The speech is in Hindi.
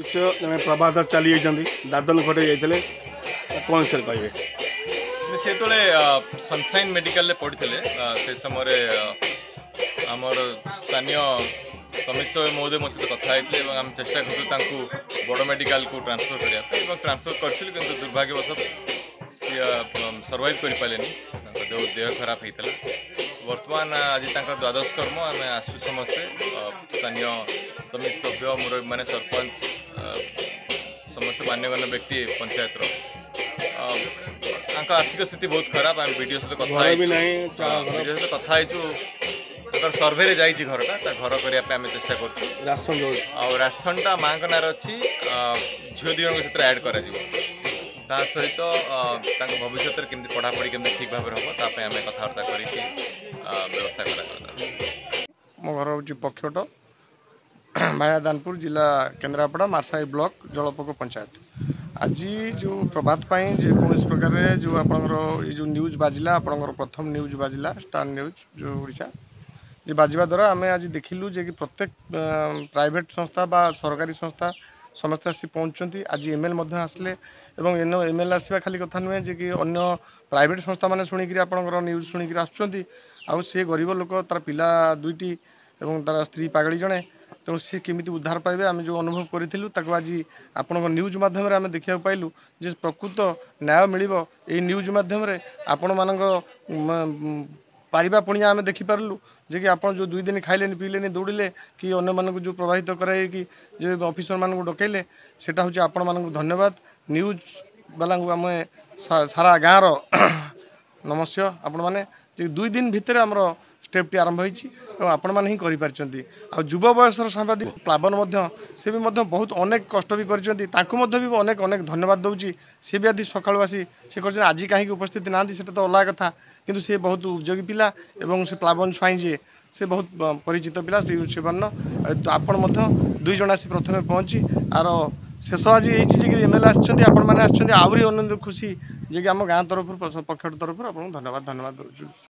कुछ जन प्रभात चली जाती दादन घटे जाते कौन सर कहे से तो सनसाइन मेडिकल पढ़ी से समय आमर स्थानीय समीर महोदय मो सहित कथा होते आम चेष्टा करूँ बड़ मेडिकल को ट्रांसफर करने ट्रांसफर करूँ कि दुर्भाग्यवश सी सर्वाइव कर पारे जो देह खराब होता बर्तमान आज द्वादश कर्म आम आसु समस्ते स्थानीय समिति सभ्य मुरबी माने सरपंच समस्त मान्यगण्य व्यक्ति पंचायत आर्थिक स्थिति बहुत खराब आम वीडियो सहित कथा सर्वे जाइए घरटा घर करने चेष्टा कर राशनटा माँ ना अच्छी झील दिजन क्षेत्र ऐड कर सहित भविष्य केमती पढ़ापढ़ी केमती ठीक भाव हम आम कथबार्ता कर व्यवस्था कर मो घर हूँ पक्षट माया दानपुर जिला केन्द्रापड़ा मार्साई ब्लॉक जलपक पंचायत आज जो प्रभात पाई जेकोसी प्रकार जो आपंकर जो न्यूज बाजिला आपंकर प्रथम न्यूज बाजिला स्टार न्यूज जो ओडिशा जे बाजिबा द्वारा आम आज देखिलु जे कि प्रत्येक प्राइवेट संस्था बा सरकारी संस्था समस्त आसी पहुँचती आज एमएल आसले एमएल आसवा खाली कथा नुहे जे कि अन्य प्राइवेट संस्था मैंने शुणिक आपंकर न्यूज शुणिक आसुँच सी गरीब लोक तार पिला दुईटी एवं तार स्त्री पागड़ी जड़े तेणु सी केमी उद्धार पाइबे आम जो अनुभव करूँ आज आपण न्यूज मध्यम आम देखा पाइलु जे प्रकृत न्याय मिल न्यूज मध्यम आपण मान पारिबा पुणिया आम देखिपारू जे कि आप जो 2 दिन खाइले पीले दौड़े कि अन्य मानक जो प्रभावित कराई कि जो ऑफिसर मानक डकैले सेटा हूँ आपण मानक धन्यवाद न्यूज वाला आम सारा गाँव नमस्य आपण मैंने 2 दिन भितर आमर स्टेपटी आरंभ होती आपण मैंने ही करें युवा बयसर सांबादिक प्लावन से भी बहुत अनेक कष्ट भी करें अनेक धन्यवाद दूसरी सी भी आदि सकाळु आसी से कर आज कहीं उपस्थित ना तो अलग कथा किंतु सी बहुत उद्योगी पिला एवं से प्लावन स्वाई जे से बहुत परिचित पिला से आपण 2 जन आसी प्रथम पहुँची आर शेष आज ये एमएलए आसमें आहरी आनंद खुशी जे कि आम गाँव तरफ पक्ष तरफ आपको धन्यवाद दूँ।